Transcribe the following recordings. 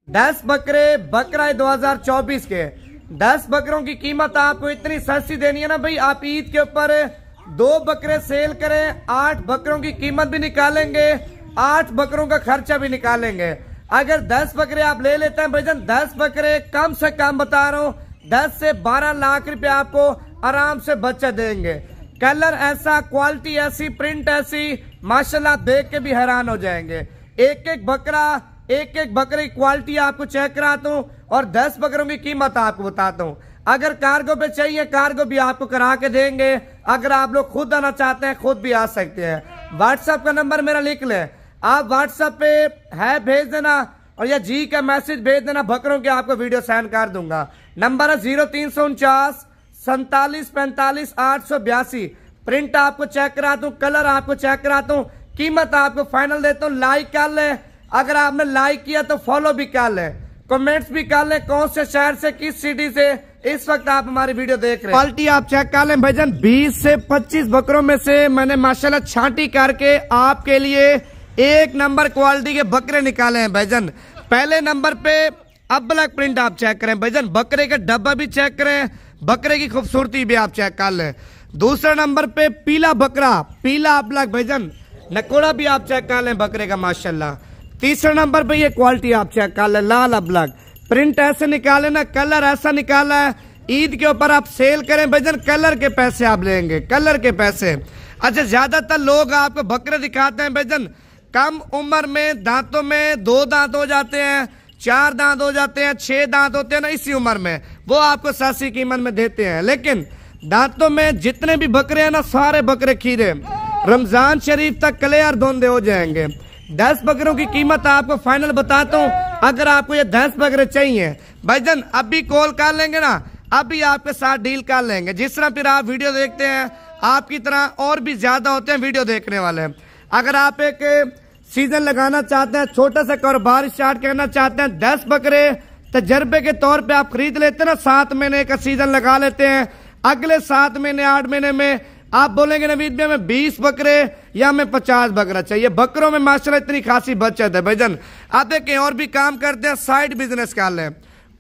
10 बकरे बकरा 2024 के 10 बकरों की कीमत आपको इतनी सस्ती देनी है ना भाई। आप ईद के ऊपर 2 बकरे सेल करें, 8 बकरों की कीमत भी निकालेंगे, 8 बकरों का खर्चा भी निकालेंगे। अगर 10 बकरे आप ले लेते हैं भाईजान, 10 बकरे कम से कम बता रहा हूँ 10 से 12 लाख रुपए आपको आराम से बचत देंगे। कलर ऐसा, क्वालिटी ऐसी, प्रिंट ऐसी, माशाल्लाह देख के भी हैरान हो जाएंगे। एक एक बकरे की क्वालिटी आपको चेक कराता हूँ और 10 बकरों की कीमत आपको बताता हूँ। अगर कार्गो पे चाहिए, कार्गो भी आपको करा के देंगे। अगर आप लोग खुद आना चाहते हैं, खुद भी आ सकते हैं। व्हाट्सएप का नंबर मेरा लिख लें, आप व्हाट्सएप पे है भेज देना और या जी का मैसेज भेज देना, बकरों के आपको वीडियो सेंड कर दूंगा। नंबर है 0349 47 45 882। प्रिंट आपको चेक कराता हूँ, कलर आपको चेक कराता हूँ, कीमत आपको फाइनल देता हूँ। लाइक कर ले, अगर आपने लाइक किया तो फॉलो भी कर ले, कमेंट्स भी कर ले, कौन से शहर से, किस सिटी से इस वक्त आप हमारी वीडियो देख रहे हैं। क्वालिटी आप चेक कर लें भाईजान। 20 से 25 बकरों में से मैंने माशाल्लाह छांटी करके आपके लिए एक नंबर क्वालिटी के बकरे निकाले हैं भाईजान। पहले नंबर पे अब्लक प्रिंट आप चेक करें भाईजान, बकरे का डब्बा भी चेक करें, बकरे की खूबसूरती भी आप चेक कर लें। दूसरा नंबर पे पीला बकरा, पीला अब्लक भाईजान, नकोड़ा भी आप चेक कर लें बकरे का माशाल्लाह। तीसरा नंबर पे ये क्वालिटी आप चेक कर लें, लाल अब्लक, प्रिंट ऐसे निकाले ना, कलर ऐसा निकाला है। ईद के ऊपर आप सेल करें भाईजान, कलर के पैसे आप लेंगे, कलर के पैसे। अच्छा, ज्यादातर लोग आपको बकरे दिखाते हैं भाईजान, कम उम्र में दांतों में 2 दांत हो जाते हैं, 4 दांत हो जाते हैं, 6 दांत होते हैं ना, इसी उम्र में वो आपको सस्ती कीमत में देते हैं। लेकिन दांतों में जितने भी बकरे हैं ना, सारे बकरे खीरे रमजान शरीफ तक क्लियर धोंधे हो जाएंगे। 10 बकरों की कीमत आपको फाइनल बताता हूँ। अगर आपको ये 10 बकरे चाहिए भाईजान, अभी कॉल कर लेंगे ना, अभी आपके साथ डील कर लेंगे। जिस तरह फिर आप वीडियो देखते हैं, आपकी तरह और भी ज्यादा होते हैं वीडियो देखने वाले। अगर आप एक सीजन लगाना चाहते हैं, छोटा सा कारोबार स्टार्ट करना चाहते हैं, 10 बकरे तजर्बे के तौर पे आप खरीद लेते हैं ना, 7 महीने का सीजन लगा लेते हैं। अगले 7 महीने 8 महीने में आप बोलेंगे नवीद भाई हमें 20 बकरे या हमें 50 बकरा चाहिए। बकरों में माशाल्लाह इतनी खासी बचत है भाईजान। आप देखें और भी काम करते हैं, साइड बिजनेस कर लें,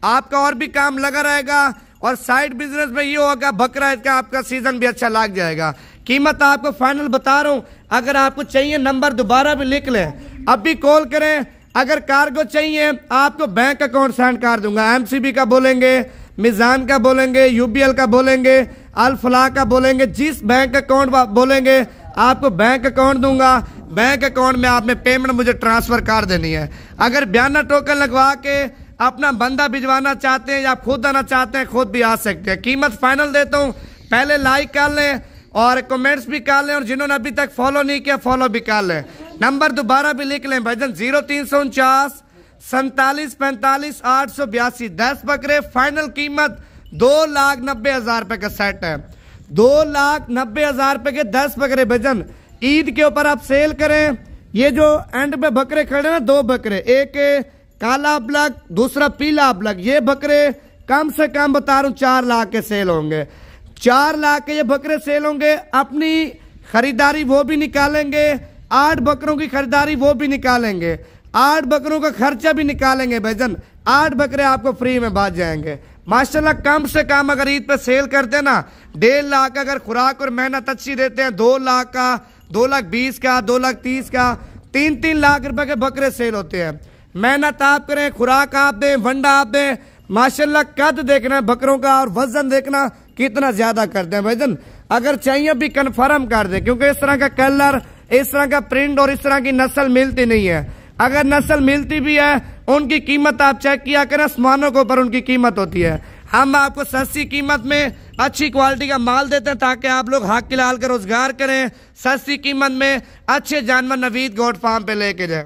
आपका और भी काम लगा रहेगा और साइड बिजनेस में ये होगा बकरा का आपका सीजन भी अच्छा लग जाएगा। कीमत आपको फाइनल बता रहा हूँ। अगर आपको चाहिए नंबर दोबारा भी लिख लें, अभी कॉल करें। अगर कार्गो चाहिए आपको बैंक अकाउंट सेंड कर दूंगा, एमसीबी का बोलेंगे, मिजान का बोलेंगे, यूबीएल का बोलेंगे, अल फलाह का बोलेंगे, जिस बैंक अकाउंट बोलेंगे आपको बैंक अकाउंट दूंगा। बैंक अकाउंट में आपने पेमेंट मुझे ट्रांसफर कर देनी है। अगर बयाना टोकन लगवा के अपना बंदा भिजवाना चाहते हैं या खुद आना चाहते हैं, खुद भी आ सकते हैं। कीमत फाइनल देता हूँ, पहले लाइक कर लें और कमेंट्स भी कर लें और जिन्होंने अभी तक फॉलो नहीं किया फॉलो भी कर लें। नंबर दोबारा भी लिख लें भाईजान, 0349 47 45 882। 10 बकरे, फाइनल कीमत 2,90,000 रुपए का सेट है। 2,90,000 रुपए के 10 बकरे भाईजान। ईद के ऊपर आप सेल करें। ये जो एंड पे बकरे खड़े ना, 2 बकरे, एक काला अब्लक, दूसरा पीला अब्लक, ये बकरे कम से कम बता रहा हूँ 4 लाख के सेल होंगे। 4 लाख के ये बकरे सेल होंगे। अपनी खरीदारी वो भी निकालेंगे, 8 बकरों की खरीदारी वो भी निकालेंगे, 8 बकरों का खर्चा भी निकालेंगे भाईजान। 8 बकरे आपको फ्री में बांट जाएंगे माशाल्लाह। कम से कम अगर ईद पे सेल करते हैं ना, 1.5 लाख अगर खुराक और मेहनत अच्छी देते हैं, 2 लाख का, 2,20,000 का, 2,30,000 का, 3-3 लाख रुपए के बकरे सेल होते हैं। मेहनत आप करें, खुराक आप दें, वंडा आप दें, माशाल्लाह कद देखना बकरों का और वजन देखना कितना ज्यादा करते हैं भाईजान। अगर चाहिए भी कन्फर्म कर दे, क्योंकि इस तरह का कलर, इस तरह का प्रिंट और इस तरह की नस्ल मिलती नहीं है। अगर नस्ल मिलती भी है, उनकी कीमत आप चेक किया करें, आसमानों के ऊपर उनकी कीमत होती है। हम आपको सस्ती कीमत में अच्छी क्वालिटी का माल देते हैं ताकि आप लोग हक के लाल का रोजगार करें। सस्ती कीमत में अच्छे जानवर नवीद गोट फार्म पे लेके जाए।